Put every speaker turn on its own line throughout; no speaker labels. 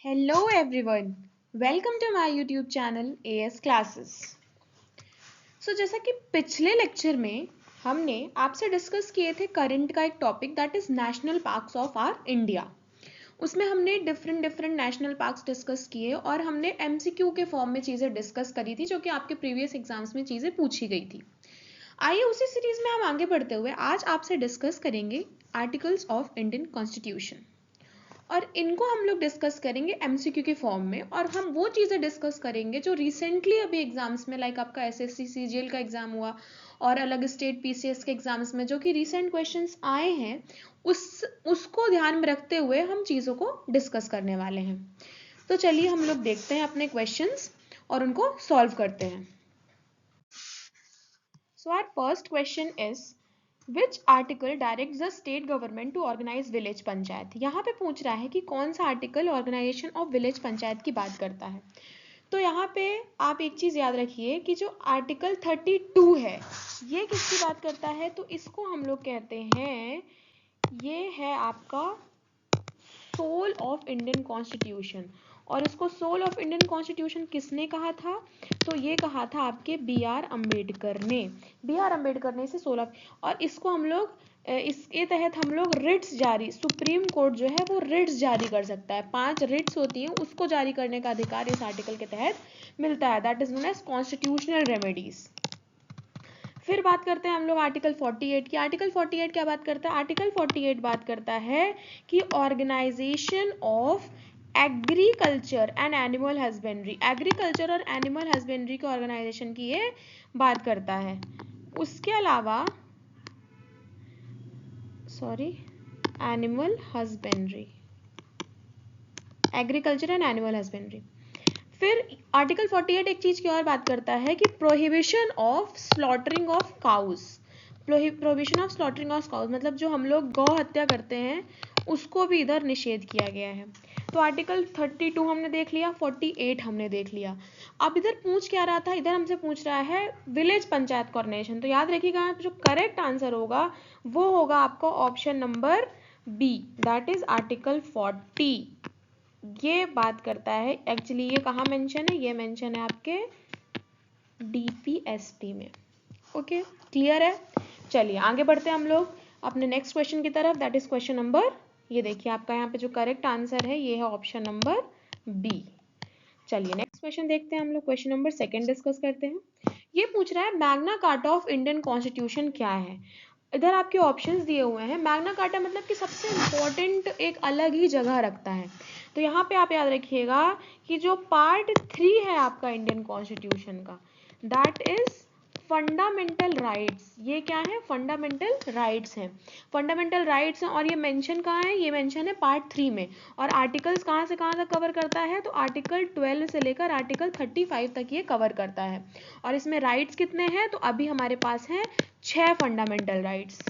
Hello everyone, welcome to my YouTube channel AS Classes. जैसा कि पिछले लेक्चर में हमने आपसे डिस्कस किए थे करंट का एक topic that is national parks of our India. उसमें हमने डिफरेंट नेशनल पार्क्स डिस्कस किए और हमने MCQ के फॉर्म में चीज़ें डिस्कस करी थी जो कि आपके प्रीवियस एग्जाम्स में चीज़ें पूछी गई थी। आइए उसी सीरीज में हम आगे बढ़ते हुए आज आपसे डिस्कस करेंगे आर्टिकल्स ऑफ इंडियन कॉन्स्टिट्यूशन और इनको हम लोग डिस्कस करेंगे MCQ के फॉर्म में। और हम वो चीज़ें डिस्कस करेंगे जो रिसेंटली अभी एग्जाम्स में लाइक आपका SSC CGL का एग्जाम हुआ और अलग स्टेट PCS के एग्जाम्स में जो कि रिसेंट क्वेश्चंस आए हैं उसको ध्यान में रखते हुए हम चीज़ों को डिस्कस करने वाले हैं। तो चलिए हम लोग देखते हैं अपने क्वेश्चंस और उनको सॉल्व करते हैं। So our first question is Which article directs the state government to organize village panchayat? यहाँ पे पूछ रहा है कि कौन सा article organisation of village panchayat की बात करता है। तो यहाँ पे आप एक चीज याद रखिए कि जो आर्टिकल 32 है ये किसकी बात करता है, तो इसको हम लोग कहते हैं, ये है आपका सोल ऑफ इंडियन कॉन्स्टिट्यूशन। और इसको सोल ऑफ इंडियन कॉन्स्टिट्यूशन किसने कहा था, तो ये कहा था आपके BR अम्बेडकर ने। BR अम्बेडकर ने इसे सोल ऑफ, और इसको हम लोग इसके तहत हम लोग रिट्स जारी, सुप्रीम कोर्ट जो है वो रिट्स जारी कर सकता है। 5 रिट्स होती हैं उसको जारी करने का अधिकार इस आर्टिकल के तहत मिलता है, that is known as constitutional remedies. फिर बात करते हैं हम लोग आर्टिकल 48 की। आर्टिकल 48 क्या बात करता है, आर्टिकल 48 बात करता है कि organisation of agriculture and animal husbandry, agriculture और एनिमल हस्बेंड्री के ऑर्गेनाइजेशन की ये बात करता है। उसके अलावा animal husbandry, agriculture and animal husbandry. फिर आर्टिकल 48 एक चीज की और बात करता है कि prohibition of slaughtering of cows, prohibition of slaughtering of cows मतलब जो हम लोग गौ हत्या करते हैं उसको भी इधर निषेध किया गया है। तो आर्टिकल 32 हमने देख लिया, 48 हमने देख लिया। अब इधर पूछ क्या रहा था, इधर हमसे पूछ रहा है विलेज पंचायत कोऑर्डिनेशन। तो याद रखिएगा जो करेक्ट आंसर होगा वो होगा आपका option number B, that is article 40। ये बात करता है, एक्चुअली ये कहाँ मेंशन है, ये मेंशन है आपके DPSP में। ओके क्लियर है। चलिए आगे बढ़ते हैं हम लोग अपने नेक्स्ट क्वेश्चन की तरफ, दैट इज क्वेश्चन नंबर, ये देखिए आपका यहाँ पे जो करेक्ट आंसर है ये है ऑप्शन नंबर बी। चलिए नेक्स्ट क्वेश्चन देखते हैं हम लोग, क्वेश्चन नंबर 2 डिस्कस करते हैं। ये पूछ रहा है Magna Carta of Indian constitution क्या है। इधर आपके ऑप्शंस दिए हुए हैं। मैग्ना कार्टा मतलब कि सबसे इंपॉर्टेंट एक अलग ही जगह रखता है। तो यहाँ पे आप याद रखिएगा कि जो पार्ट 3 है आपका इंडियन कॉन्स्टिट्यूशन का, दैट इज फंडामेंटल राइट्स। ये क्या है, फंडामेंटल राइट्स हैं। फंडामेंटल राइट्स हैं और ये मेंशन कहाँ है, ये मेंशन है पार्ट 3 में। और आर्टिकल्स कहाँ से कहाँ तक कवर करता है, तो आर्टिकल 12 से लेकर आर्टिकल 35 तक ये कवर करता है। और इसमें राइट्स कितने हैं, तो अभी हमारे पास हैं 6 फंडामेंटल राइट्स।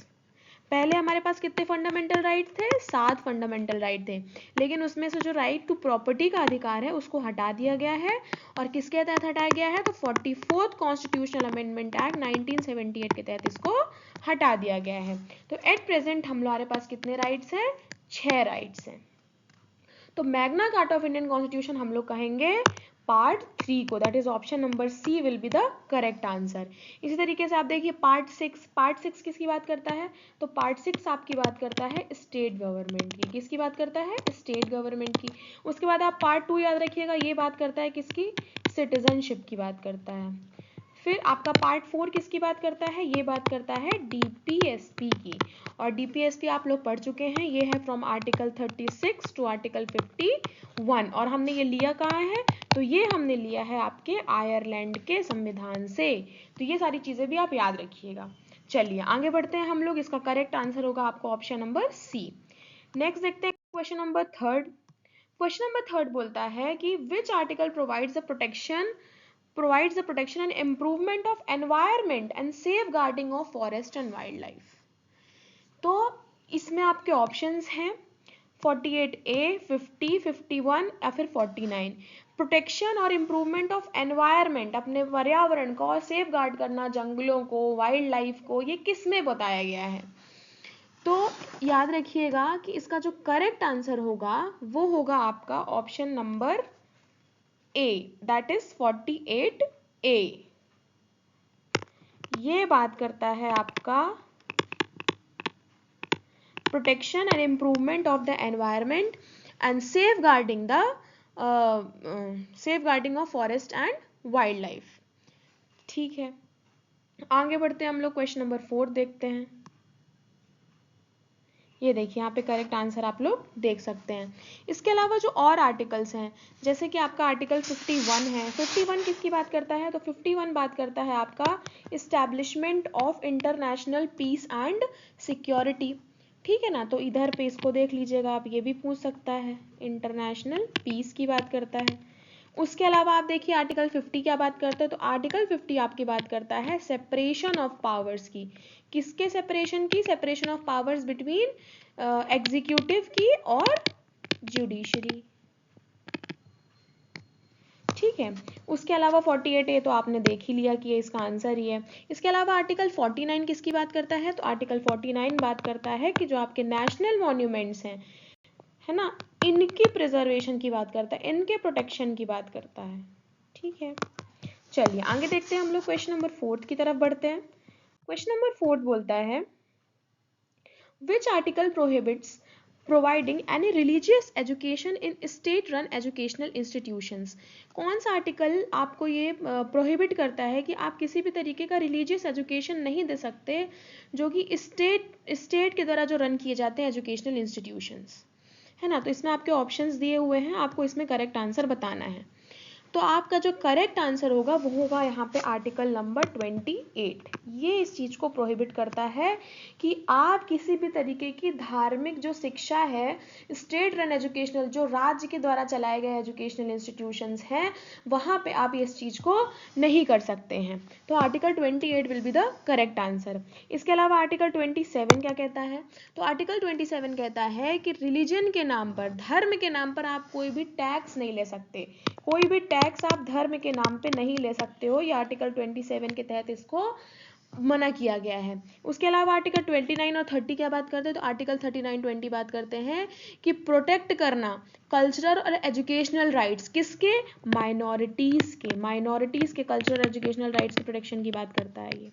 पहले हमारे पास कितने फंडामेंटल राइट थे, 7 फंडामेंटल राइट थे। लेकिन उसमें से जो राइट टू प्रॉपर्टी का अधिकार है उसको हटा दिया गया है। और किसके तहत हटाया गया है, तो 44th कॉन्स्टिट्यूशनल अमेंडमेंट एक्ट 1978 के तहत इसको हटा दिया गया है। तो एट प्रेजेंट हमारे पास कितने राइट्स हैं, 6 राइट्स हैं। तो Magna Carta of Indian constitution हम लोग कहेंगे पार्ट 3 को, that is option number C will be the correct answer. इसी तरीके से आप देखिए पार्ट 6, पार्ट 6 किसकी बात करता है, तो पार्ट 6 आपकी बात करता है स्टेट गवर्नमेंट की। किसकी बात करता है, स्टेट गवर्नमेंट की। उसके बाद आप पार्ट 2 याद रखिएगा, ये बात करता है किसकी, सिटीजनशिप की बात करता है। फिर आपका पार्ट 4 किसकी बात करता है, ये बात करता है DPSP की। और DPSP आप लोग पढ़ चुके हैं, ये है फ्रॉम आर्टिकल 36 टू आर्टिकल 51। और हमने ये लिया कहाँ है, तो ये हमने लिया है आपके आयरलैंड के संविधान से। तो ये सारी चीजें भी आप याद रखिएगा। चलिए आगे बढ़ते हैं हम लोग, इसका करेक्ट आंसर होगा आपको ऑप्शन नंबर सी। नेक्स्ट देखते हैं क्वेश्चन नंबर 3। क्वेश्चन नंबर 3 बोलता है कि which article provides the protection and improvement of environment and safeguarding of forest and wildlife। तो इसमें आपके ऑप्शंस हैं 48A, 50, 51 या फिर 49। प्रोटेक्शन और इम्प्रूवमेंट ऑफ एनवायरमेंट, अपने पर्यावरण को और सेफ गार्ड करना जंगलों को, वाइल्ड लाइफ को, ये किस में बताया गया है, तो याद रखिएगा कि इसका जो करेक्ट आंसर होगा वो होगा आपका option number A, that is 48A। ये बात करता है आपका protection and improvement of the environment and safeguarding of forest and wild life. ठीक है, आगे बढ़ते हैं हम लोग, क्वेश्चन नंबर 4 देखते हैं। ये देखिए यहाँ पे करेक्ट आंसर आप लोग देख सकते हैं। इसके अलावा जो और आर्टिकल्स हैं, जैसे कि आपका आर्टिकल 51 है। 51 किसकी बात करता है? तो 51 बात करता है आपका establishment of international peace and security. ठीक है ना, तो इधर पे इसको देख लीजिएगा आप, ये भी पूछ सकता है, इंटरनेशनल पीस की बात करता है। उसके अलावा आप देखिए आर्टिकल 50 क्या बात करता है? तो आर्टिकल 50 आपकी बात करता है सेपरेशन ऑफ पावर्स की। किसके सेपरेशन की? Separation of powers between executive की और जुडिशरी। ठीक है, उसके अलावा 48A तो आपने देख ही लिया कि ये इसका आंसर ही है। इसके अलावा आर्टिकल 49 किसकी बात करता है? तो आर्टिकल 49 बात करता है कि जो आपके नेशनल मॉन्यूमेंट्स हैं, है ना, इनकी प्रिजर्वेशन की बात करता है, इनके प्रोटेक्शन की बात करता है। ठीक है, चलिए आगे देखते हैं हम लोग, क्वेश्चन नंबर 4 की तरफ बढ़ते हैं। क्वेश्चन नंबर 4 बोलता है which article prohibits providing any religious education in state run educational institutions. कौन सा आर्टिकल आपको ये प्रोहिबिट करता है कि आप किसी भी तरीके का रिलीजियस एजुकेशन नहीं दे सकते जो कि स्टेट के द्वारा जो रन किए जाते हैं एजुकेशनल इंस्टीट्यूशंस, है ना। तो इसमें आपके ऑप्शंस दिए हुए हैं, आपको इसमें करेक्ट आंसर बताना है। तो आपका जो करेक्ट आंसर होगा वो होगा यहाँ पे आर्टिकल नंबर 28। ये इस चीज़ को प्रोहिबिट करता है कि आप किसी भी तरीके की धार्मिक जो शिक्षा है, स्टेट रन एजुकेशनल, जो राज्य के द्वारा चलाए गए एजुकेशनल इंस्टीट्यूशंस हैं, वहाँ पे आप इस चीज़ को नहीं कर सकते हैं। तो article 28 will be the correct answer. इसके अलावा आर्टिकल 27 क्या कहता है? तो आर्टिकल 27 कहता है कि रिलीजन के नाम पर, धर्म के नाम पर आप कोई भी टैक्स नहीं ले सकते, कोई भी टैक्स आप धर्म के नाम पे नहीं ले सकते हो। ये आर्टिकल 27 के तहत इसको मना किया गया है। उसके अलावा आर्टिकल 29 और 30 क्या बात करते हैं? तो आर्टिकल 39, 20 बात करते हैं कि प्रोटेक्ट करना कल्चरल और एजुकेशनल राइट्स, किसके? माइनॉरिटीज़ के, माइनॉरिटीज़ के कल्चरल एजुकेशनल राइट्स की प्रोटेक्शन की बात करता है ये।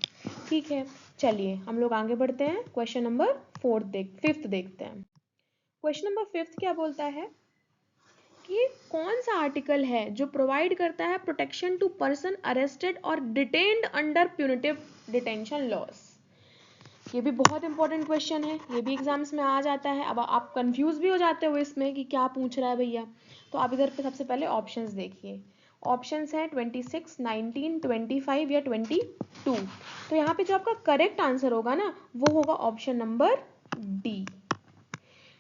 ठीक है, चलिए हम लोग आगे बढ़ते हैं, क्वेश्चन नंबर 5 देखते हैं। क्वेश्चन नंबर 5 क्या बोलता है कि कौन सा आर्टिकल है जो प्रोवाइड करता है प्रोटेक्शन टू पर्सन अरेस्टेड और detained under punitive detention loss. ये भी बहुत इंपॉर्टेंट क्वेश्चन है, ये भी एग्जाम्स में आ जाता है। अब आप कंफ्यूज भी हो जाते हो इसमें कि क्या पूछ रहा है भैया। तो आप इधर पे सबसे पहले ऑप्शंस देखिए। ऑप्शंस हैं 26, 19, 25 या 22। तो यहाँ पे जो आपका करेक्ट आंसर होगा ना वो होगा ऑप्शन नंबर डी।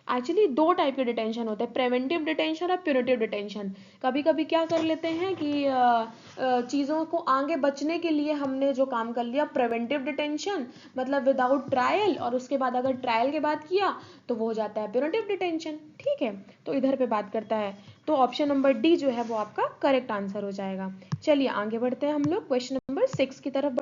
एक्चुअली दो टाइप के डिटेंशन होते हैं, प्रिवेंटिव डिटेंशन और प्यूनिटिव डिटेंशन। कभी कभी क्या कर लेते हैं कि चीज़ों को आगे बचने के लिए हमने जो काम कर लिया प्रिवेंटिव डिटेंशन, मतलब विदाउट ट्रायल, और उसके बाद अगर ट्रायल के बाद किया तो वो हो जाता है प्यूनिटिव डिटेंशन। ठीक है, तो इधर पे बात करता है, तो ऑप्शन नंबर डी जो है वो आपका करेक्ट आंसर हो जाएगा। चलिए आगे बढ़ते हैं हम लोग क्वेश्चन नंबर 6 की तरफ।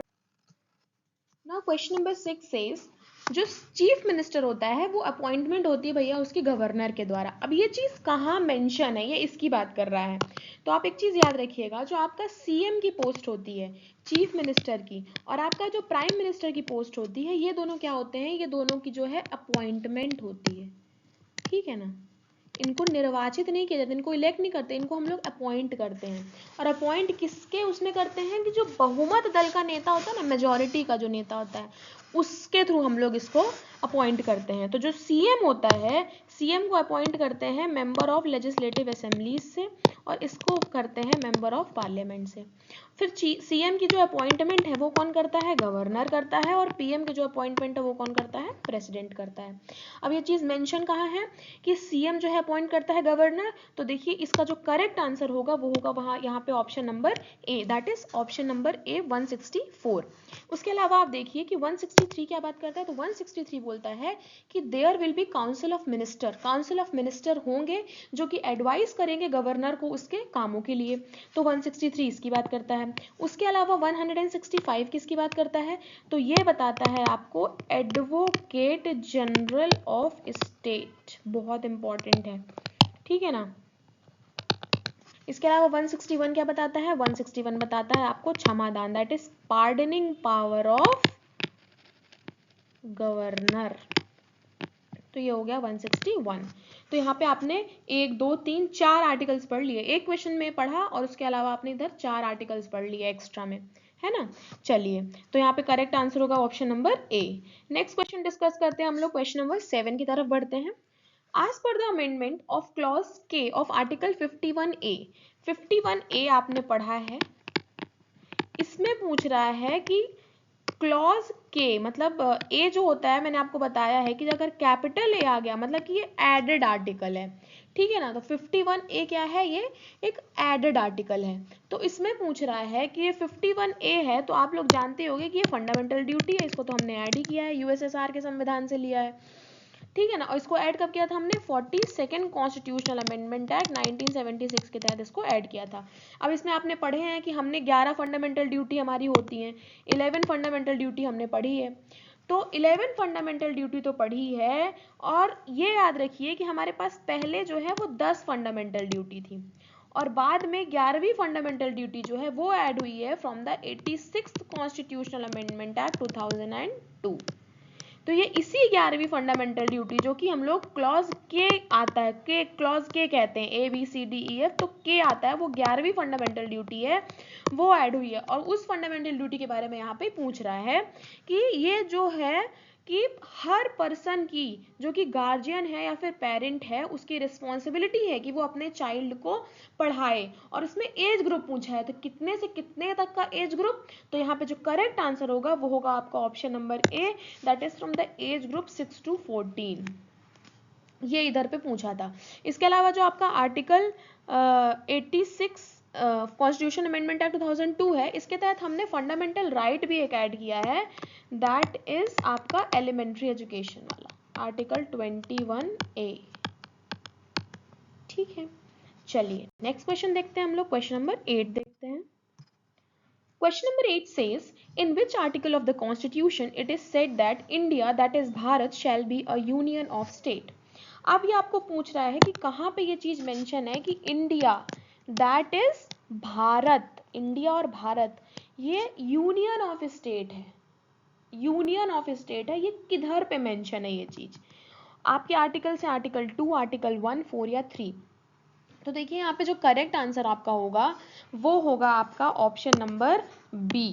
ना क्वेश्चन नंबर 6 सेज जो चीफ मिनिस्टर होता है वो अपॉइंटमेंट होती है भैया उसके गवर्नर के द्वारा। अब ये चीज़ कहाँ मेंशन है, ये इसकी बात कर रहा है। तो आप एक चीज़ याद रखिएगा, जो आपका सीएम की पोस्ट होती है, चीफ मिनिस्टर की, और आपका जो प्राइम मिनिस्टर की पोस्ट होती है, ये दोनों क्या होते हैं? ये दोनों की जो है अपॉइंटमेंट होती है। ठीक है ना, इनको निर्वाचित नहीं किया जाता, इनको इलेक्ट नहीं करते, इनको हम लोग अपॉइंट करते हैं। और अपॉइंट किसके उसमें करते हैं कि जो बहुमत दल का नेता होता है ना, मेजॉरिटी का जो नेता होता है, उसके थ्रू हम लोग इसको अपॉइंट करते हैं। तो जो सीएम होता है, सीएम को अपॉइंट करते हैं मेंबर ऑफ लेजिस्लेटिव असेंबलीज से, और इसको करते हैं मेंबर ऑफ पार्लियामेंट से। फिर सीएम की जो अपॉइंटमेंट है वो कौन करता है? गवर्नर करता है। और पीएम की जो अपॉइंटमेंट है वो कौन करता है? प्रेसिडेंट करता है। अब ये चीज़ मेंशन कहाँ है कि सीएम जो है अपॉइंट करता है गवर्नर, तो देखिए इसका जो करेक्ट आंसर होगा वो होगा वहाँ यहाँ पे option number A, that is option number ए 164। उसके अलावा आप देखिए कि 163 क्या बात करता है? तो 163 बोलता है कि there will be council of minister, council of minister होंगे जो कि एडवाइस करेंगे गवर्नर को उसके कामों के लिए। तो 163 इसकी बात करता है। उसके अलावा 165 किसकी बात करता है? तो ये बताता है आपको एडवोकेट जनरल ऑफ स्टेट, बहुत इंपॉर्टेंट है, ठीक है ना। इसके अलावा 161 क्या बताता है? 161 बताता है आपको क्षमादान, that is pardoning power of governor. तो ये हो गया 161। तो यहाँ पे आपने 1 2 3 4 आर्टिकल्स पढ़ लिए, एक क्वेश्चन में पढ़ा और उसके अलावा आपने इधर 4 आर्टिकल्स पढ़ लिए एक्स्ट्रा में, है ना। चलिए, तो यहाँ पे करेक्ट आंसर होगा ऑप्शन नंबर ए। नेक्स्ट क्वेश्चन डिस्कस करते हैं हम लोग, क्वेश्चन नंबर 7 की तरफ बढ़ते हैं। As per the amendment of clause K of article 51A, 51A आपने पढ़ा है, इसमें पूछ रहा है कि क्लॉज के मतलब ए जो होता है, मैंने आपको बताया है कि अगर कैपिटल ए आ गया मतलब कि ये एडेड आर्टिकल है, ठीक है ना। तो 51A क्या है? ये एक एडेड आर्टिकल है। तो इसमें पूछ रहा है कि ये 51A है, तो आप लोग जानते होंगे कि ये फंडामेंटल ड्यूटी है, इसको तो हमने ऐड ही किया है, यूएसएसआर के संविधान से लिया है, ठीक है ना। और इसको ऐड कब किया था हमने? 42nd कॉन्स्टिट्यूशनल अमेंडमेंट एक्ट 1976 के तहत इसको ऐड किया था। अब इसमें आपने पढ़े हैं कि हमने 11 फंडामेंटल ड्यूटी हमारी होती हैं, 11 फंडामेंटल ड्यूटी हमने पढ़ी है। तो 11 फंडामेंटल ड्यूटी तो पढ़ी है, और ये याद रखिए कि हमारे पास पहले जो है वो 10 फंडामेंटल ड्यूटी थी, और बाद में 11वीं फंडामेंटल ड्यूटी जो है वो ऐड हुई है from the 86th constitutional amendment act 2002। तो ये इसी 11वीं फंडामेंटल ड्यूटी जो कि हम लोग क्लॉज के आता है, के क्लॉज के कहते हैं, ABCDEF, तो के आता है, वो 11वीं फंडामेंटल ड्यूटी है, वो ऐड हुई है। और उस फंडामेंटल ड्यूटी के बारे में यहाँ पे पूछ रहा है कि ये जो है कि हर पर्सन की जो कि गार्जियन है या फिर पेरेंट है, उसकी रिस्पॉन्सिबिलिटी है कि वो अपने चाइल्ड को पढ़ाए, और उसमें एज ग्रुप पूछा है, तो कितने से कितने तक का एज ग्रुप? तो यहाँ पे जो करेक्ट आंसर होगा वो होगा आपका option number A, that is from the age group 6 to 14, ये इधर पे पूछा था। इसके अलावा जो आपका आर्टिकल 86 कॉन्स्टिट्यूशन अमेंडमेंट एक्ट 2002 है, इसके तहत हमने फंडामेंटल राइट भी एक ऐड किया है, दैट इज आपका एलिमेंट्री एजुकेशन वाला आर्टिकल 21A, ठीक है। चलिए नेक्स्ट क्वेश्चन देखते हैं हम लोग, क्वेश्चन नंबर 8 देखते हैं। Question number 8 says, in which article of the Constitution it is said that India, that is Bharat, shall be a union of state? अब ये आपको पूछ रहा है कि कहाँ पे ये चीज मेंशन है कि India, that is Bharat, India और भारत ये यूनियन ऑफ स्टेट है, यूनियन ऑफ स्टेट है, ये किधर पे मेंशन है ये चीज? आपके आर्टिकल से आर्टिकल 2, आर्टिकल 1, 4 या 3? तो देखिए यहाँ पे जो करेक्ट आंसर आपका होगा वो होगा आपका option number B,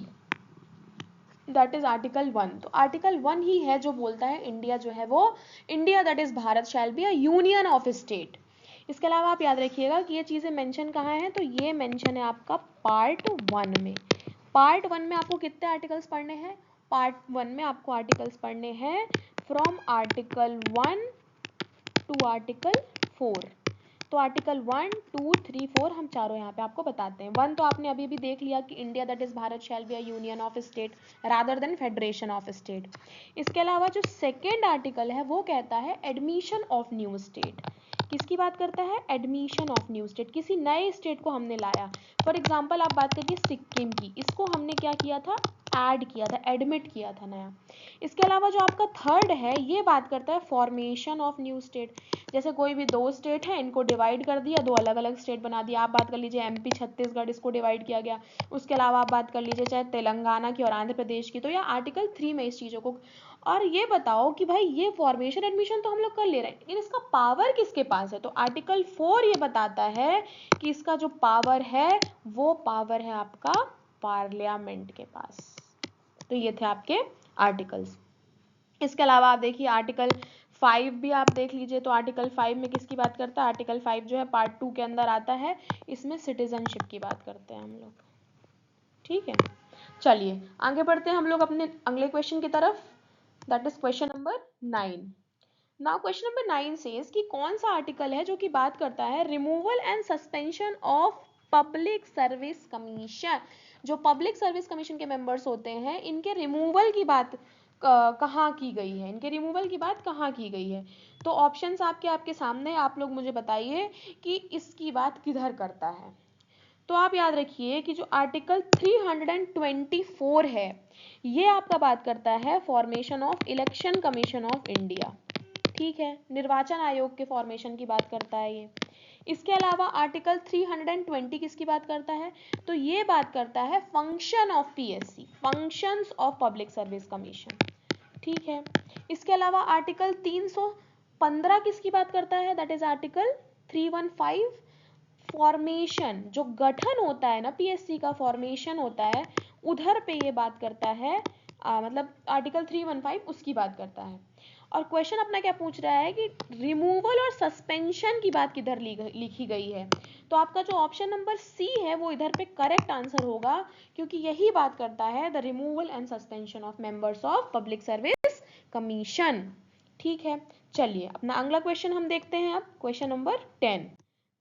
that is article 1। तो आर्टिकल 1 ही है जो बोलता है इंडिया जो है वो, India that is Bharat shall be a union of state. इसके अलावा आप याद रखिएगा कि ये चीजें मेंशन कहाँ हैं, तो ये मेंशन है आपका पार्ट 1 में। पार्ट 1 में आपको कितने आर्टिकल्स पढ़ने हैं? पार्ट 1 में आपको आर्टिकल्स पढ़ने हैं फ्रॉम आर्टिकल 1 टू आर्टिकल 4। तो आर्टिकल 1, 2, 3, 4 हम चारों यहाँ पे आपको बताते हैं। 1 तो आपने अभी भी देख लिया कि India that is Bharat shall be a union of state rather than federation of state. इसके अलावा जो सेकेंड आर्टिकल है वो कहता है एडमिशन ऑफ न्यू स्टेट। किसकी बात करता है? एडमिशन ऑफ न्यू स्टेट, किसी नए स्टेट को हमने लाया। फॉर एग्जाम्पल आप बात करिए सिक्किम की, इसको हमने क्या किया था? ऐड किया था, एडमिट किया था नया। इसके अलावा जो आपका थर्ड है ये बात करता है फॉर्मेशन ऑफ न्यू स्टेट। जैसे कोई भी 2 स्टेट है, इनको डिवाइड कर दिया, 2 अलग अलग स्टेट बना दिया। आप बात कर लीजिए एमपी, छत्तीसगढ़, इसको डिवाइड किया गया। उसके अलावा आप बात कर लीजिए चाहे तेलंगाना की और आंध्र प्रदेश की, तो या आर्टिकल 3 में इस चीज़ों को। और ये बताओ कि भाई ये फॉर्मेशन एडमिशन तो हम लोग कर ले रहे हैं, लेकिन इसका पावर किसके पास है? तो आर्टिकल 4 ये बताता है कि इसका जो पावर है वो पावर है आपका पार्लियामेंट के पास। तो ये थे आपके आर्टिकल्स। इसके अलावा आप देखिए आर्टिकल 5 भी आप देख लीजिए, तो आर्टिकल 5 में किसकी बात करता है? आर्टिकल 5 जो है पार्ट 2 के अंदर आता है, इसमें सिटीजनशिप की बात करते हैं हम लोग, ठीक है। चलिए आगे बढ़ते हैं हम लोग अपने अगले क्वेश्चन की तरफ, that is question number 9। Now question number 9 says कि कौन सा आर्टिकल है जो कि बात करता है removal and suspension of public service commission. जो पब्लिक सर्विस कमीशन के मेंबर्स होते हैं इनके रिमूवल की बात कहाँ की गई है, इनके रिमूवल की बात कहाँ की गई है। तो ऑप्शंस आपके सामने, आप लोग मुझे बताइए कि इसकी बात किधर करता है। तो आप याद रखिए कि जो आर्टिकल 324 है ये आपका बात करता है formation of election commission of India, ठीक है, निर्वाचन आयोग के फॉर्मेशन की बात करता है ये। इसके अलावा आर्टिकल 320 किसकी बात करता है, तो ये बात करता है function of PSC, functions of public service commission, ठीक है। इसके अलावा आर्टिकल 315 किसकी बात करता है, दैट इज आर्टिकल 315, फॉर्मेशन, जो गठन होता है ना पीएससी का, फॉर्मेशन होता है, उधर पे ये बात करता है, मतलब आर्टिकल 315 उसकी बात करता है। और क्वेश्चन अपना क्या पूछ रहा है कि रिमूवल और सस्पेंशन की बात किधर लिखी गई है। तो आपका जो ऑप्शन नंबर सी है वो इधर पे करेक्ट आंसर होगा, क्योंकि यही बात करता है the removal and suspension of members of public service commission, ठीक है। चलिए अपना अगला क्वेश्चन हम देखते हैं, अब क्वेश्चन नंबर 10,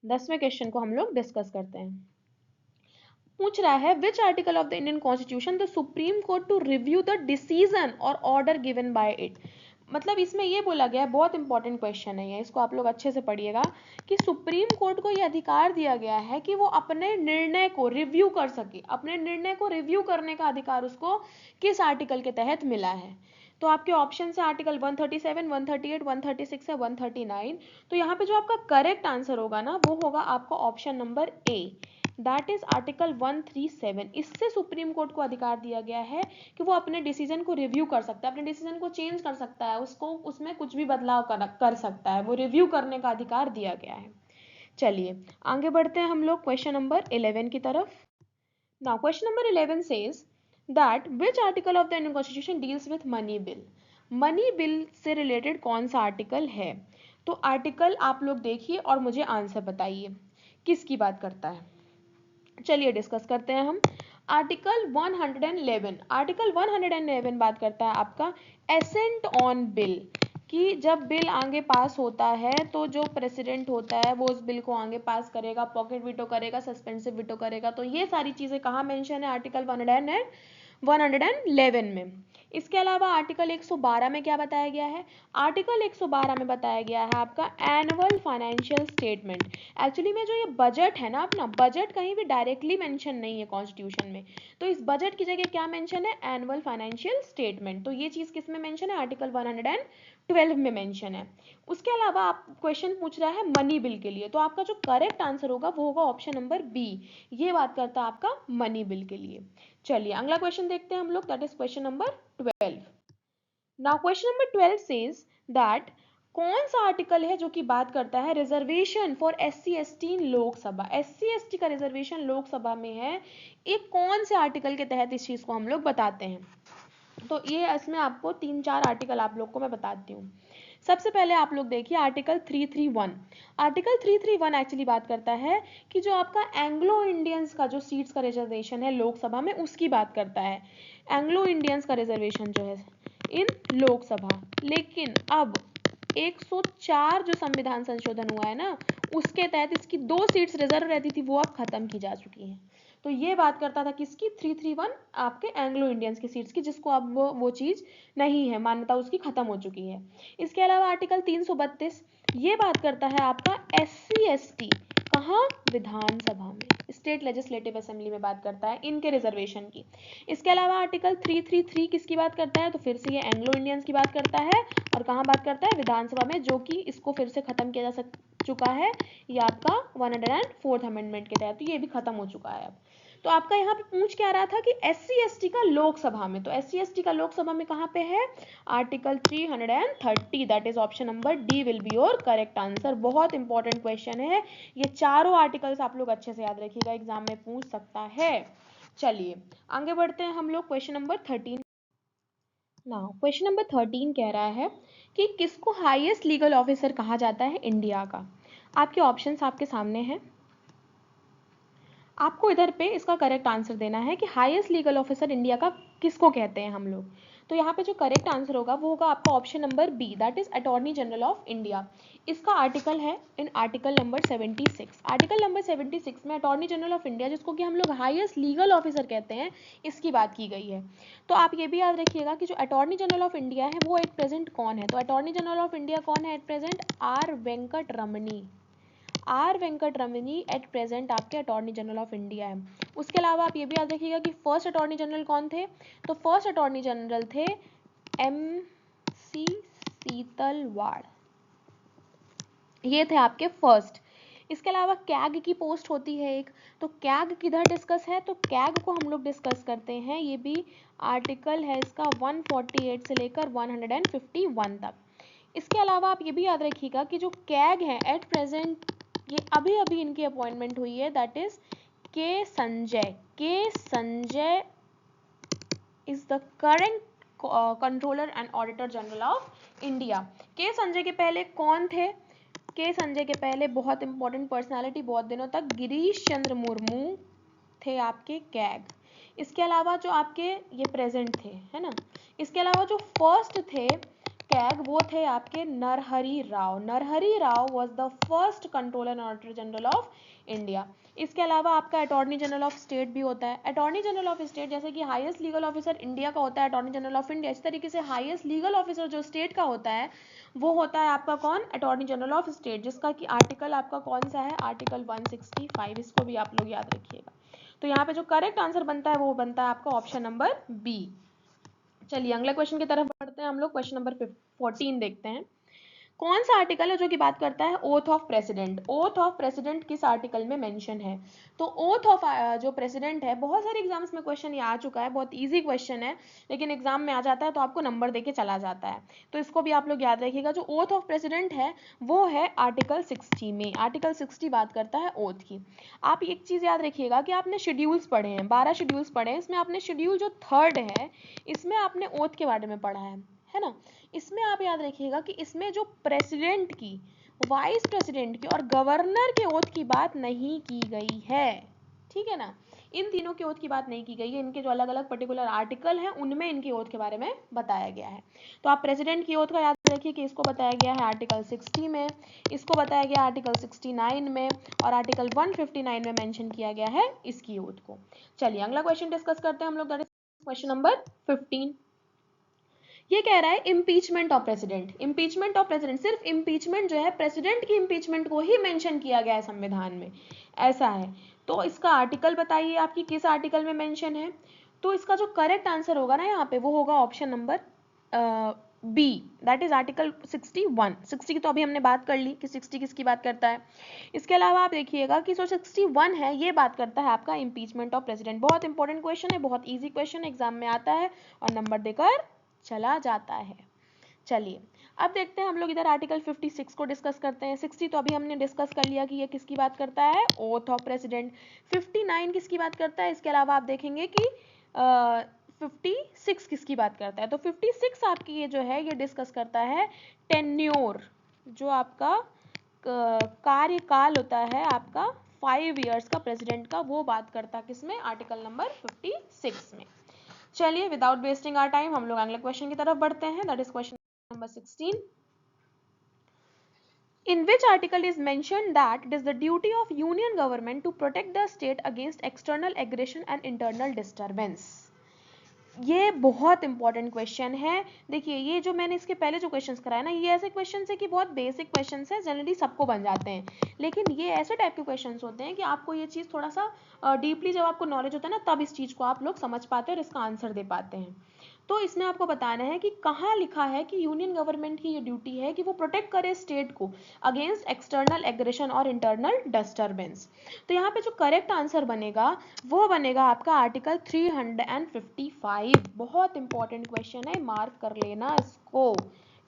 10वें क्वेश्चन को हम लोग डिस्कस करते हैं। पूछ रहा है which article of the Indian constitution the supreme court to review the decision और ऑर्डर गिवन बाय इट। मतलब इसमें ये बोला गया है, बहुत इंपॉर्टेंट क्वेश्चन है ये, इसको आप लोग अच्छे से पढ़िएगा, कि सुप्रीम कोर्ट को ये अधिकार दिया गया है कि वो अपने निर्णय को रिव्यू कर सके, अपने निर्णय को रिव्यू करने का अधिकार उसको किस आर्टिकल के तहत मिला है। तो आपके ऑप्शन है आर्टिकल 137, 138, 136 है 139। तो यहाँ पे जो आपका करेक्ट आंसर होगा ना वो होगा आपका option number A, that is article 137। इससे सुप्रीम कोर्ट को अधिकार दिया गया है कि वो अपने डिसीजन को रिव्यू कर सकता है, अपने डिसीजन को चेंज कर सकता है, उसको उसमें कुछ भी बदलाव कर सकता है, वो रिव्यू करने का अधिकार दिया गया है। चलिए आगे बढ़ते हैं हम लोग क्वेश्चन नंबर 11 की तरफ। Now question number 11 says that which article of the Indian constitution deals with money bill. Money bill से रिलेटेड कौन सा आर्टिकल है। तो आर्टिकल आप लोग देखिए और मुझे आंसर बताइए किसकी बात करता है। चलिए डिस्कस करते हैं हम। आर्टिकल 111, आर्टिकल 111 बात करता है आपका एसेंट ऑन बिल, कि जब बिल आगे पास होता है तो जो प्रेसिडेंट होता है वो उस बिल को आगे पास करेगा, पॉकेट वीटो करेगा, सस्पेंसिव वीटो करेगा। तो ये सारी चीजें कहाँ मेंशन है, आर्टिकल 111 में। इसके अलावा आर्टिकल 112 में क्या बताया गया है, आर्टिकल 112 में बताया गया है आपका एनुअल फाइनेंशियल स्टेटमेंट। एक्चुअली में जो ये बजट है ना अपना, बजट कहीं भी डायरेक्टली मेंशन नहीं है कॉन्स्टिट्यूशन में, तो इस बजट की जगह क्या मेंशन है, एनुअल फाइनेंशियल स्टेटमेंट। तो ये चीज किस में मेंशन है, आर्टिकल 112 में मेंशन है। उसके अलावा आप क्वेश्चन पूछ रहा है मनी बिल के लिए, तो आपका जो करेक्ट आंसर होगा वो होगा ऑप्शन नंबर बी, ये बात करता है आपका मनी बिल के लिए। चलिए अगला क्वेश्चन देखते हैं हम लोग, that is question number 12। Now question number 12 says that कौन सा आर्टिकल है जो कि बात करता है reservation for SC ST in Lok Sabha. SC ST का रिजर्वेशन लोकसभा में है, एक कौन से आर्टिकल के तहत इस चीज को हम लोग बताते हैं। तो ये इसमें आपको 3-4 आर्टिकल आप लोग को मैं बताती हूँ। सबसे पहले आप लोग देखिए आर्टिकल 331। आर्टिकल 331 एक्चुअली बात करता है कि जो आपका एंग्लो इंडियंस का जो सीट्स का रिजर्वेशन है लोकसभा में उसकी बात करता है, एंग्लो इंडियंस का रिजर्वेशन जो है इन लोकसभा। लेकिन अब 104 जो संविधान संशोधन हुआ है ना उसके तहत इसकी 2 सीट्स रिजर्व रहती थी वो अब खत्म की जा चुकी हैं। तो ये बात करता था किसकी, 331 आपके एंग्लो इंडियंस की सीट्स की, जिसको अब वो चीज नहीं है, मान्यता उसकी खत्म हो चुकी है। इसके अलावा आर्टिकल 332 ये बात करता है आपका SC ST कहाँ, विधानसभा में, स्टेट लेजिस्लेटिव असेंबली में बात करता है इनके रिजर्वेशन की। इसके अलावा आर्टिकल 333 किसकी बात करता है, तो फिर से ये एंग्लो इंडियंस की बात करता है और कहाँ बात करता है, विधानसभा में, जो कि इसको फिर से खत्म किया जा चुका है, ये आपका 104th अमेंडमेंट के तहत, तो ये भी खत्म हो चुका है अब। तो आपका यहाँ पे पूछ क्या रहा था कि SC ST का लोकसभा में, तो SC ST का लोकसभा में कहाँ पे है, article 330, that is option number D will be your correct answer. बहुत इंपॉर्टेंट क्वेश्चन है, ये चारों आर्टिकल्स आप लोग अच्छे से याद रखिएगा, एग्जाम में पूछ सकता है। चलिए आगे बढ़ते हैं हम लोग question number 13। Now question number 13 कह रहा है कि किसको हाईएस्ट लीगल ऑफिसर कहा जाता है इंडिया का। आपके ऑप्शंस आपके सामने हैं, आपको इधर पे इसका करेक्ट आंसर देना है कि हाईएस्ट लीगल ऑफिसर इंडिया का किसको कहते हैं हम लोग। तो यहाँ पे जो करेक्ट आंसर होगा वो होगा आपका option number B, that is attorney general of India. इसका आर्टिकल है in article number 76। Article number 76 में अटॉर्नी जनरल ऑफ इंडिया, जिसको कि हम लोग हाईएस्ट लीगल ऑफिसर कहते हैं, इसकी बात की गई है। तो आप ये भी याद रखिएगा कि जो अटॉर्नी जनरल ऑफ इंडिया है वो एट प्रेजेंट कौन है। तो अटॉर्नी जनरल ऑफ इंडिया कौन है at present? R Venkat Ramani. R Venkat Ramani at present आपके अटॉर्नी जनरल ऑफ इंडिया है। उसके अलावा आप ये भी याद रखिएगा कि फर्स्ट अटॉर्नी जनरल कौन थे। तो फर्स्ट अटॉर्नी जनरल थे MC सीतलवाड़, ये थे आपके फर्स्ट। इसके अलावा कैग की पोस्ट होती है एक, तो कैग किधर डिस्कस है? तो कैग को हम लोग डिस्कस करते हैं, ये भी आर्टिकल है इसका 148 से लेकर 151 तक। इसके अलावा आप ये भी याद रखिएगा कि जो कैग है एट प्रेजेंट, ये अभी अभी इनकी अपॉइंटमेंट हुई है, दैट इज के संजय। के Sanjay is the current controller and auditor general of India. के संजय के पहले कौन थे? के संजय के पहले बहुत इंपॉर्टेंट पर्सनालिटी बहुत दिनों तक गिरीश चंद्र मुर्मू थे आपके कैग। इसके अलावा जो आपके ये प्रेजेंट थे, है ना, इसके अलावा जो फर्स्ट थे कैग वो थे आपके Narahari Rao. Narahari Rao was the first controller and auditor general of India. इसके अलावा आपका अटॉर्नी जनरल ऑफ स्टेट भी होता है। अटॉर्नी जनरल ऑफ स्टेट, जैसे कि हाईएस्ट लीगल ऑफिसर इंडिया का होता है अटॉर्नी जनरल ऑफ इंडिया, इस तरीके से हाईएस्ट लीगल ऑफिसर जो स्टेट का होता है वो होता है आपका कौन? अटॉर्नी जनरल ऑफ स्टेट, जिसका कि आर्टिकल आपका कौन सा है? आर्टिकल 165। इसको भी आप लोग याद रखिएगा। तो यहाँ पे जो करेक्ट आंसर बनता है वो बनता है आपका ऑप्शन नंबर बी। चलिए अगले क्वेश्चन की तरफ बढ़ते हैं हम लोग। क्वेश्चन नंबर 14 देखते हैं। कौन सा आर्टिकल है जो कि बात करता है oath of president? Oath of president किस आर्टिकल में मेंशन है? तो ओथ ऑफ जो प्रेसिडेंट है, बहुत सारे एग्जाम्स में क्वेश्चन ये आ चुका है, बहुत इजी क्वेश्चन है, लेकिन एग्जाम में आ जाता है तो आपको नंबर देके चला जाता है, तो इसको भी आप लोग याद रखिएगा। जो ओथ ऑफ प्रेसिडेंट है वो है आर्टिकल 60 में। आर्टिकल 60 बात करता है ओथ की। आप एक चीज याद रखिएगा कि आपने शेड्यूल्स पढ़े हैं, 12 शेड्यूल्स पढ़े हैं, इसमें आपने शेड्यूल जो 3rd है इसमें आपने ओथ के बारे में पढ़ा है ना। इसमें आप याद रखिएगा कि इसमें जो प्रेसिडेंट की, वाइस प्रेसिडेंट की और गवर्नर के ओथ की बात नहीं की गई है, ठीक है ना। इन तीनों के ओथ की बात नहीं की गई है, इनके जो अलग अलग पर्टिकुलर आर्टिकल हैं उनमें इनके ओथ के बारे में बताया गया है। तो आप प्रेसिडेंट की ओथ का याद रखिए कि इसको बताया गया है आर्टिकल 60 में, इसको बताया गया आर्टिकल 69 में, और आर्टिकल 159 में मेंशन किया गया है इसकी ओथ को। चलिए अगला क्वेश्चन डिस्कस करते हैं हम लोग, दैट इज क्वेश्चन नंबर 15। ये कह रहा है impeachment of president. Impeachment of president, सिर्फ इम्पीचमेंट जो है प्रेसिडेंट की इम्पीचमेंट को ही मेंशन किया गया है संविधान में, ऐसा है। तो इसका आर्टिकल बताइए आपकी किस आर्टिकल में मेंशन है। तो इसका जो करेक्ट आंसर होगा ना यहाँ पे वो होगा option number B, that is article 61। 60 की तो अभी हमने बात कर ली कि 60 किसकी बात करता है। इसके अलावा आप देखिएगा कि जो 61 है ये बात करता है आपका इम्पीचमेंट ऑफ प्रेसिडेंट। बहुत इंपॉर्टेंट क्वेश्चन है, बहुत ईजी क्वेश्चन है, एग्जाम में आता है और नंबर देकर चला जाता है। चलिए अब देखते हैं हम लोग इधर आर्टिकल 56 को डिस्कस करते हैं। 60 तो अभी हमने डिस्कस कर लिया कि ये किसकी बात करता है, ओथ ऑफ प्रेसिडेंट। 59 किसकी बात करता है, इसके अलावा आप देखेंगे कि 56 किसकी बात करता है। तो 56 आपकी ये जो है ये डिस्कस करता है टेन्योर, जो आपका कार्यकाल होता है आपका 5 इयर्स का प्रेसिडेंट का, वो बात करता है किसमें, आर्टिकल नंबर 56 में। चलिए विदाउट वेस्टिंग आवर टाइम हम लोग अगले क्वेश्चन की तरफ बढ़ते हैं, that is question number 16। In which article is mentioned that it is the duty of union government to protect the state against external aggression and internal disturbance? ये बहुत important question है। देखिए ये जो मैंने इसके पहले जो क्वेश्चंस कराए ना, ये ऐसे क्वेश्चंस है कि बहुत बेसिक क्वेश्चंस है, जनरली सबको बन जाते हैं, लेकिन ये ऐसे टाइप के क्वेश्चंस होते हैं कि आपको ये चीज़ थोड़ा सा डीपली जब आपको नॉलेज होता है ना तब इस चीज़ को आप लोग समझ पाते हैं और इसका आंसर दे पाते हैं। तो इसमें आपको बताना है कि कहाँ लिखा है कि यूनियन गवर्नमेंट की ये ड्यूटी है कि वो प्रोटेक्ट करे स्टेट को अगेंस्ट एक्सटर्नल एग्रेशन और इंटरनल डिस्टर्बेंस। तो यहाँ पे जो करेक्ट आंसर बनेगा वो बनेगा आपका आर्टिकल 355। बहुत इंपॉर्टेंट क्वेश्चन है, मार्क कर लेना इसको,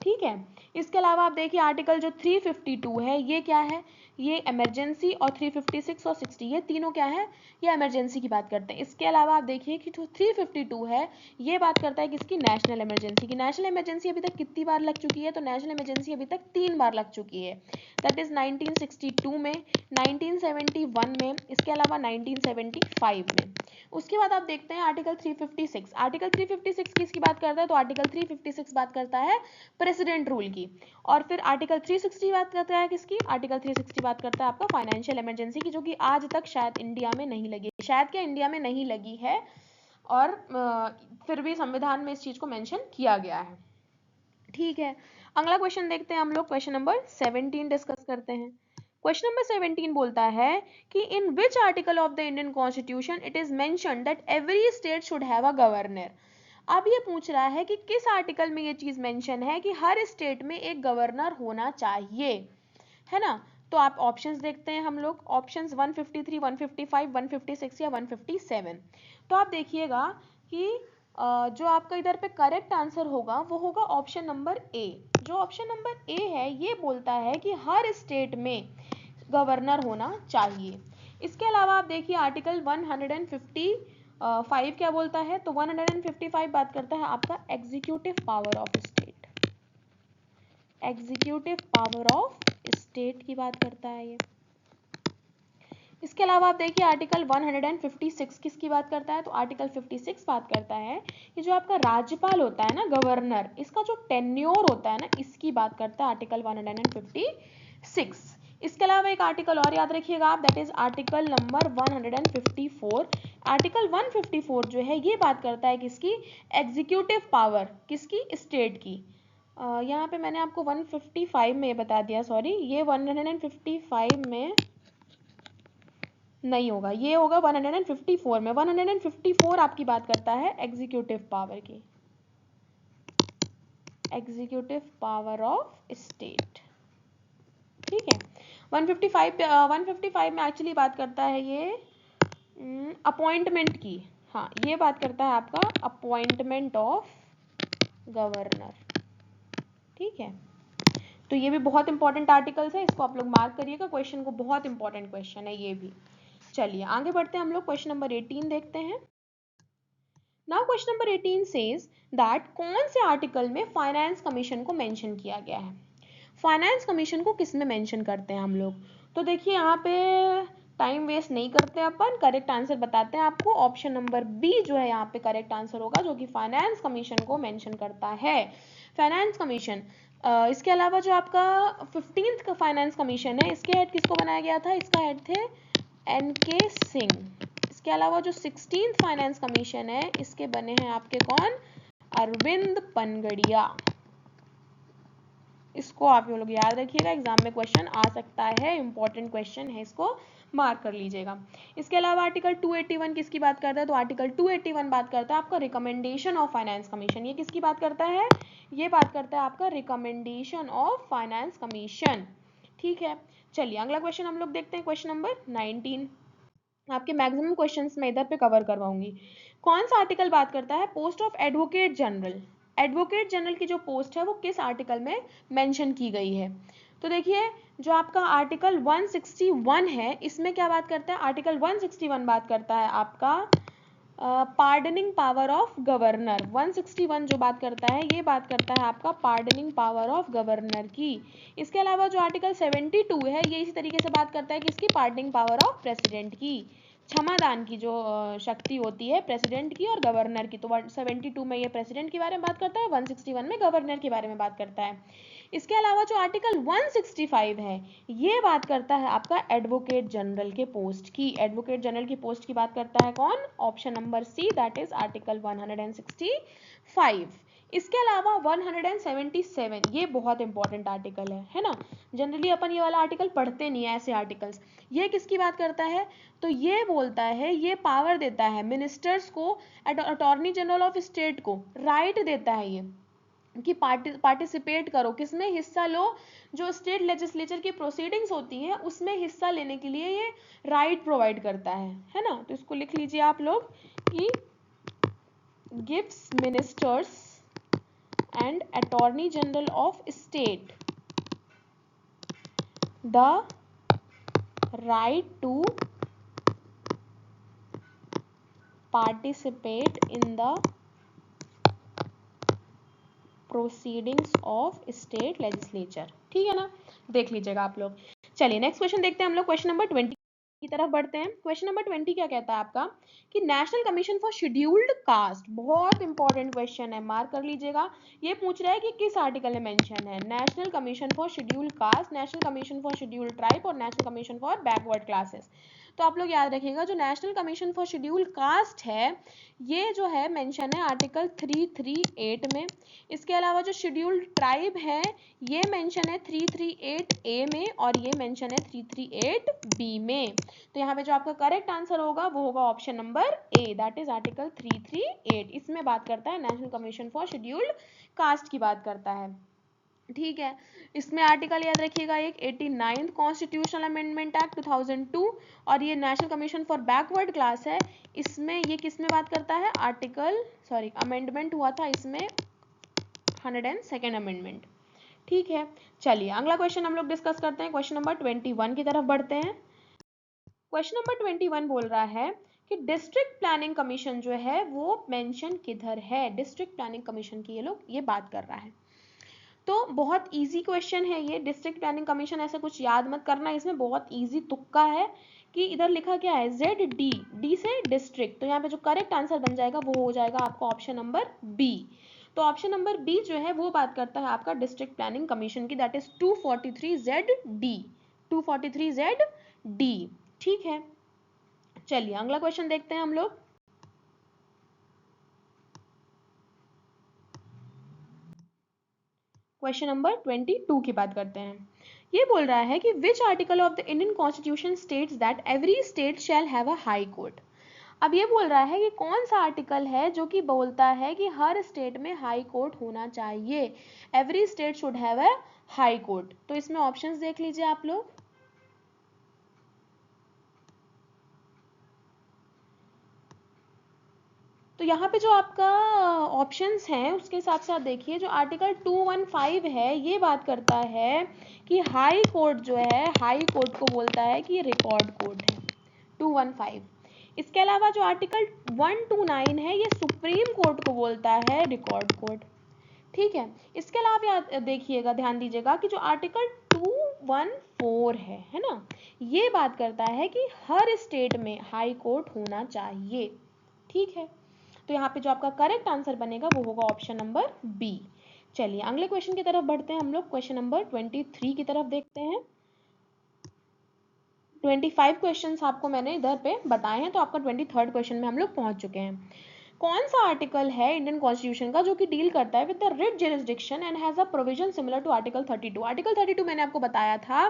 ठीक है। इसके अलावा आप देखिए आर्टिकल जो 352 है ये क्या है, ये इमरजेंसी, और 356 और 60 ये तीनों क्या है, ये इमरजेंसी की बात करते हैं। इसके अलावा आप देखिए कि जो 352 है ये बात करता है किसकी, नेशनल इमरजेंसी की। नेशनल इमरजेंसी अभी तक कितनी बार लग चुकी है, तो नेशनल इमरजेंसी अभी तक 3 बार लग चुकी है, दैट इज 1962 में, 1971 में, इसके अलावा 1975 में। उसके बाद आप देखते हैं आर्टिकल 356। आर्टिकल 356 किसकी बात करता है? तो आर्टिकल 356 बात करता है प्रेसिडेंट रूल की। और फिर आर्टिकल 360 बात करता है किसकी? आर्टिकल 360 बात करता है आपका फाइनेंशियल इमरजेंसी की, जो कि आज तक शायद इंडिया में नहीं लगी, शायद क्या इंडिया में नहीं लगी है, और फिर भी संविधान में इस चीज को मेंशन किया गया है। ठीक है, अगला क्वेश्चन देखते हैं हम लोग। क्वेश्चन नंबर 17 डिस्कस करते हैं। क्वेश्चन नंबर 17 बोलता है कि in which article of the Indian constitution it is mentioned that every state should have a governor. अब ये पूछ रहा है कि किस आर्टिकल में ये चीज मेंशन है कि हर स्टेट में एक गवर्नर होना चाहिए, है ना। तो आप ऑप्शंस देखते हैं हम लोग, ऑप्शंस 153, 155, 156 या 157। तो आप देखिएगा कि जो आपका इधर पे करेक्ट आंसर होगा वो होगा ऑप्शन नंबर ए। जो ऑप्शन नंबर ए है ये बोलता है कि हर स्टेट में गवर्नर होना चाहिए। इसके अलावा आप देखिए आर्टिकल 155 क्या बोलता है? तो 155 बात करता है आपका executive power of state, executive power of state की बात करता है ये। इसके अलावा आप देखिए आर्टिकल 156 किसकी बात करता है? तो आर्टिकल 56 बात करता है कि जो आपका राज्यपाल होता है ना, गवर्नर, इसका जो टेन्योर होता है ना, इसकी बात करता है आर्टिकल 156। इसके अलावा एक आर्टिकल और याद रखिएगा आप, that is article number 154। Article 154 जो है ये बात करता है किसकी? एग्जीक्यूटिव पावर, किसकी? स्टेट की। यहाँ पे मैंने आपको 155 में बता दिया, सॉरी, ये 155 में नहीं होगा, ये होगा 154 में। 154 आपकी बात करता है एग्जीक्यूटिव पावर की, एग्जीक्यूटिव पावर ऑफ स्टेट। ठीक है, 155 में एक्चुअली बात करता है ये अपॉइंटमेंट की। हाँ, ये बात करता है आपका अपॉइंटमेंट ऑफ गवर्नर। ठीक है, तो ये भी बहुत इंपॉर्टेंट आर्टिकल्स है, इसको आप लोग मार्क करिएगा, क्वेश्चन को बहुत इंपॉर्टेंट क्वेश्चन है ये भी। चलिए आगे बढ़ते हैं हम लोग, क्वेश्चन नंबर 18 देखते हैं। Now question number 18 says that कौन से आर्टिकल में फाइनेंस कमीशन को मेंशन किया गया है? फाइनेंस कमीशन को किस में मेंशन करते हैं हम लोग? तो देखिए यहाँ पे टाइम वेस्ट नहीं करते अपन, करेक्ट आंसर बताते हैं आपको। ऑप्शन नंबर बी जो है यहाँ पे करेक्ट आंसर होगा, जो कि फाइनेंस कमीशन को मेंशन करता है। फाइनेंस कमीशन, इसके अलावा जो आपका 15th का फाइनेंस कमीशन है, इसके हेड किसको बनाया गया था? इसका हेड थे एनके सिंह। इसके अलावा जो 16th फाइनेंस कमीशन है, इसके बने हैं आपके कौन? अरविंद पनगड़िया। इसको आप लोग याद रखिएगा, एग्जाम में क्वेश्चन आ सकता है, इंपॉर्टेंट क्वेश्चन है, इसको मार्क कर लीजिएगा। इसके अलावा आर्टिकल 281 किसकी बात करता है? तो आर्टिकल 281 बात करता है आपका रिकमेंडेशन ऑफ फाइनेंस कमीशन। ये किसकी बात करता है? ये बात करता है आपका रिकमेंडेशन ऑफ फाइनेंस कमीशन। ठीक है, चलिए अगला क्वेश्चन हम लोग देखते हैं, क्वेश्चन नंबर 19। आपके मैक्सिमम क्वेश्चंस मैं इधर पे कवर करवाऊंगी। कौन सा आर्टिकल बात करता है post of advocate general? Advocate general की जो पोस्ट है वो किस आर्टिकल में मेंशन की गई है? तो देखिए जो आपका आर्टिकल 161 है, इसमें क्या बात करता है? आर्टिकल 161 बात करता है आपका पार्डनिंग पावर ऑफ गवर्नर। 161 जो बात करता है ये बात करता है आपका पार्डनिंग पावर ऑफ गवर्नर की। इसके अलावा जो आर्टिकल 72 है ये इसी तरीके से बात करता है किसकी? पार्डनिंग पावर ऑफ प्रेसिडेंट की, क्षमादान की जो शक्ति होती है प्रेसिडेंट की और गवर्नर की। तो 72 में ये प्रेसिडेंट के बारे में बात करता है, 161 में गवर्नर के बारे में बात करता है। इसके अलावा जो आर्टिकल 165 है ये बात करता है आपका एडवोकेट जनरल के पोस्ट की। एडवोकेट जनरल की पोस्ट की बात करता है कौन? Option number C, that is article 165। इसके अलावा 177 ये बहुत इंपॉर्टेंट आर्टिकल है ना। जनरली अपन ये वाला आर्टिकल पढ़ते नहीं है, ऐसे आर्टिकल्स। ये किसकी बात करता है? तो ये बोलता है, ये पावर देता है मिनिस्टर्स को, अटॉर्नी जनरल ऑफ स्टेट को राइट देता है ये कि पार्टिसिपेट करो, किसमें? हिस्सा लो, जो स्टेट लेजिस्लेचर की प्रोसीडिंग्स होती हैं उसमें हिस्सा लेने के लिए ये राइट प्रोवाइड करता है ना। तो इसको लिख लीजिए आप लोग कि gives ministers and attorney general of state the right to participate in the proceedings of state legislature. ठीक है ना, देख लीजिएगा आप लोग। चलिए नेक्स्ट क्वेश्चन देखते हैं हम लोग, क्वेश्चन नंबर 20। की तरफ बढ़ते हैं। क्वेश्चन नंबर 20 क्या कहता है आपका कि national commission for scheduled cast, बहुत इंपॉर्टेंट क्वेश्चन है, मार्क कर लीजिएगा। ये पूछ रहा है कि किस आर्टिकल में मेंशन है, national commission for scheduled caste, national commission for scheduled tribe और national commission for backward classes. तो आप लोग याद रखिएगा जो national commission for scheduled caste है ये जो है मेंशन है आर्टिकल 338 में। इसके अलावा जो शेड्यूल्ड ट्राइब है ये मेंशन है 338A में और ये मेंशन है 338B में। तो यहाँ पे जो आपका करेक्ट आंसर होगा वो होगा option number A, that is article 338। इसमें बात करता है national commission for scheduled cast की बात करता है। ठीक है, इसमें आर्टिकल याद रखिएगा एक 89th कॉन्स्टिट्यूशनल अमेंडमेंट एक्ट 2002 और ये national commission for backward class है। इसमें ये किस में बात करता है, आर्टिकल अमेंडमेंट हुआ था इसमें 102nd अमेंडमेंट। ठीक है, चलिए अगला क्वेश्चन हम लोग डिस्कस करते हैं। क्वेश्चन नंबर 21 की तरफ बढ़ते हैं। क्वेश्चन नंबर 21 बोल रहा है कि डिस्ट्रिक्ट प्लानिंग कमीशन जो है वो मेंशन किधर है, डिस्ट्रिक्ट प्लानिंग कमीशन की ये बात कर रहा है। तो बहुत इजी क्वेश्चन है ये, डिस्ट्रिक्ट प्लानिंग कमीशन ऐसा कुछ याद मत करना, इसमें बहुत इजी तुक्का है कि इधर लिखा क्या है ZD, डी से डिस्ट्रिक्ट, तो यहाँ पे जो करेक्ट आंसर बन जाएगा वो हो जाएगा आपका ऑप्शन नंबर बी। तो ऑप्शन नंबर बी जो है वो बात करता है आपका डिस्ट्रिक्ट प्लानिंग कमीशन की, दैट इज 243ZD, 243ZD। ठीक है, चलिए अगला क्वेश्चन देखते हैं हम लोग। क्वेश्चन नंबर 22 की बात करते हैं। ये बोल रहा है कि विच article of the Indian constitution states that every state shall have a high court. अब ये बोल रहा है कि कौन सा आर्टिकल है जो कि बोलता है कि हर स्टेट में हाई कोर्ट होना चाहिए, every state should have a high court. तो इसमें ऑप्शंस देख लीजिए आप लोग। तो यहाँ पे जो आपका ऑप्शंस हैं उसके हिसाब से आप देखिए, जो आर्टिकल 215 है ये बात करता है कि हाई कोर्ट जो है, हाई कोर्ट को बोलता है कि रिकॉर्ड कोर्ट है 215। इसके अलावा जो आर्टिकल 129 है ये सुप्रीम कोर्ट को बोलता है रिकॉर्ड कोर्ट। ठीक है, इसके अलावा याद देखिएगा, ध्यान दीजिएगा कि जो आर्टिकल 214 है ना, ये बात करता है कि हर स्टेट में हाई कोर्ट होना चाहिए। ठीक है, तो यहाँ पे जो आपका करेक्ट आंसर बनेगा वो होगा ऑप्शन नंबर बी। चलिए अगले क्वेश्चन की तरफ बढ़ते हैं हम लोग। क्वेश्चन नंबर 23 की तरफ देखते हैं। 25 क्वेश्चंस आपको मैंने इधर पे बताए हैं, तो आपका 23rd क्वेश्चन में हम लोग पहुंच चुके हैं। कौन सा आर्टिकल है इंडियन कॉन्स्टिट्यूशन का जो कि डील करता है with the writ jurisdiction and has a provision similar to article 32। Article 32 मैंने आपको बताया था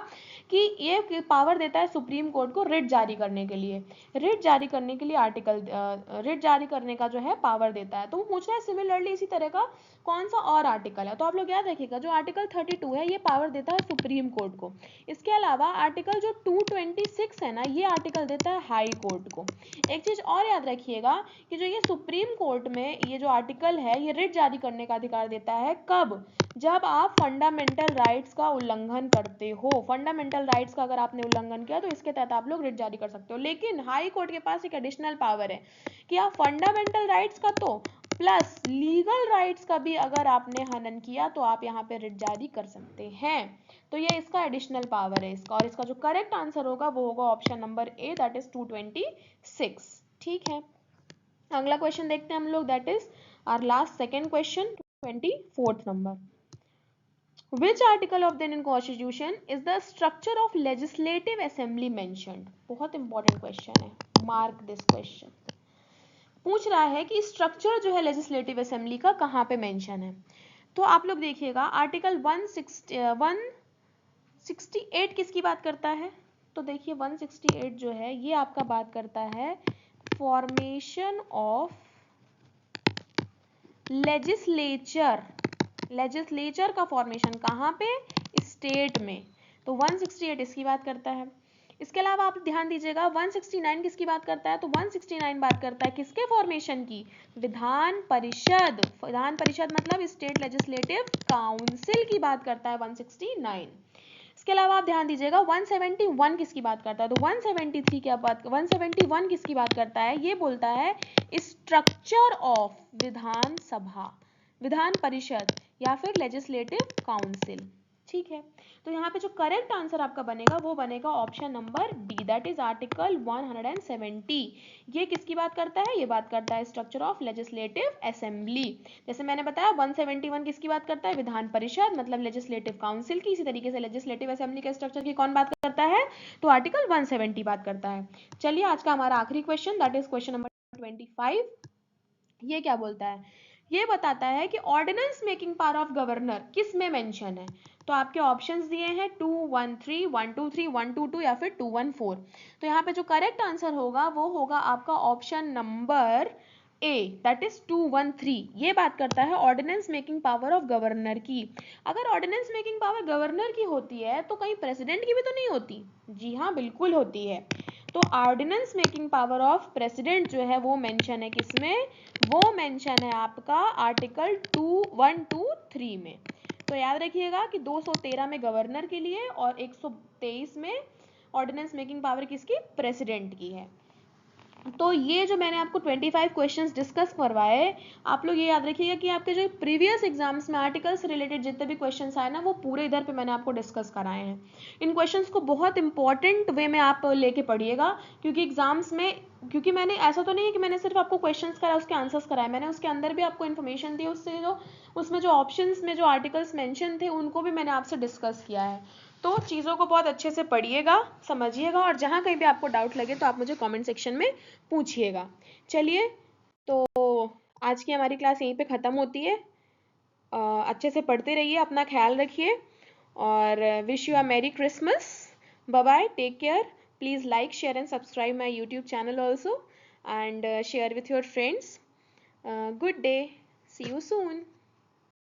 कि ये पावर देता है सुप्रीम कोर्ट को रिट जारी करने के लिए, रिट जारी करने के लिए आर्टिकल रिट जारी करने का जो है पावर देता है। तो वो पूछ रहा है सिमिलरली इसी तरह का कौन सा और आर्टिकल है। तो आप लोग याद रखिएगा जो आर्टिकल 32 है ये पावर देता है सुप्रीम कोर्ट को। इसके अलावा आर्टिकल जो 226 है ना, ये आर्टिकल देता है हाई कोर्ट को। एक चीज और याद रखिएगा कि जो ये सुप्रीम कोर्ट में ये जो आर्टिकल है ये रिट जारी करने का अधिकार देता है, कब, जब आप फंडामेंटल राइट्स का उल्लंघन करते हो। फंडामेंटल राइट्स का अगर आपने उल्लंघन किया तो इसके तहत आप लोग रिट जारी कर सकते हो। लेकिन हाई कोर्ट के पास एक एडिशनल पावर है कि आप फंडामेंटल राइट्स का तो प्लस लीगल राइट्स का भी अगर आपने हनन किया तो आप यहाँ पे रिट जारी कर सकते हैं। तो ये इसका एडिशनल पावर है इसका, और इसका जो करेक्ट आंसर होगा वो होगा option number A, that is 226। ठीक है, अगला क्वेश्चन देखते हैं हम लोग, that is our last second question, 24th नंबर। Which article of the Indian Constitution is the structure of legislative assembly mentioned? बहुत इंपॉर्टेंट क्वेश्चन है, मार्क दिस क्वेश्चन। पूछ रहा है कि स्ट्रक्चर जो है लेजिस्लेटिव असेंबली का कहाँ पे मेंशन है। तो आप लोग देखिएगा आर्टिकल 168 किसकी बात करता है। तो देखिए 168 जो है ये आपका बात करता है फॉर्मेशन ऑफ लेजिस्लेचर, लेजिस्लेचर का फॉर्मेशन कहाँ पे, स्टेट में। तो 168 इसकी बात करता है। इसके अलावा आप ध्यान दीजिएगा 169 किसकी बात करता है। तो 169 बात करता है किसके फॉर्मेशन की, विधान परिषद। विधान परिषद मतलब स्टेट लेजिस्लेटिव काउंसिल की बात करता है 169। इसके अलावा आप ध्यान दीजिएगा 171 किसकी बात करता है। तो 173 क्या बात, 171 किसकी बात करता है, ये बोलता है स्ट्रक्चर ऑफ विधान सभा, विधान परिषद या फिर लेजिस्लेटिव काउंसिल। ठीक है, तो यहाँ पे जो करेक्ट आंसर आपका बनेगा वो बनेगा option number D, that is article 170। ये किसकी बात करता है? ये बात करता है स्ट्रक्चर ऑफ लेजिस्लेटिव असेंबली। जैसे मैंने बताया 171 किसकी बात करता है? विधान परिषद मतलब लेजिस्लेटिव काउंसिल की। इसी तरीके से लेजिस्लेटिव असेंबली के स्ट्रक्चर की कौन बात करता है? तो आर्टिकल 170 बात करता है। चलिए आज का हमारा आखिरी question, that is question number 25। ये क्या बोलता है? ये बताता है कि ordinance making power of governor किस में मेंशन है। तो आपके ऑप्शंस दिए हैं 213, 123, 122 या फिर 214। तो यहाँ पे जो करेक्ट आंसर होगा वो होगा आपका option number A, that is 213। ये बात करता है ordinance making power of governor की। अगर ऑर्डिनेंस मेकिंग पावर गवर्नर की होती है तो कहीं प्रेसिडेंट की भी तो नहीं होती? जी हाँ, बिल्कुल होती है। तो ordinance making power of president जो है वो मेंशन है किसमें? वो मेंशन है आपका आर्टिकल 2123 में। तो याद रखिएगा कि 213 में गवर्नर के लिए और 123 में ऑर्डिनेंस मेकिंग पावर किसकी? प्रेसिडेंट की है। तो ये जो मैंने आपको 25 क्वेश्चंस डिस्कस करवाए, आप लोग ये याद रखिएगा कि आपके जो प्रीवियस एग्जाम्स में आर्टिकल से रिलेटेड जितने भी क्वेश्चंस आए ना वो पूरे इधर पे मैंने आपको डिस्कस कराए हैं। इन क्वेश्चंस को बहुत इंपॉर्टेंट वे में आप लेके पढ़िएगा, क्योंकि एग्जाम्स में, क्योंकि मैंने ऐसा तो नहीं है कि मैंने सिर्फ आपको क्वेश्चंस कराए उसके आंसर्स कराए, मैंने उसके अंदर भी आपको इन्फॉर्मेशन दी, उससे जो उसमें जो ऑप्शंस में जो आर्टिकल्स मेंशन थे उनको भी मैंने आपसे डिस्कस किया है। तो चीज़ों को बहुत अच्छे से पढ़िएगा, समझिएगा, और जहाँ कहीं भी आपको डाउट लगे तो आप मुझे कमेंट सेक्शन में पूछिएगा। चलिए, तो आज की हमारी क्लास यहीं पे ख़त्म होती है। अच्छे से पढ़ते रहिए, अपना ख्याल रखिए, और wish you a merry Christmas. Bye bye, take care. Please like, share and subscribe my YouTube channel also, and share with your friends. Good day, see you soon.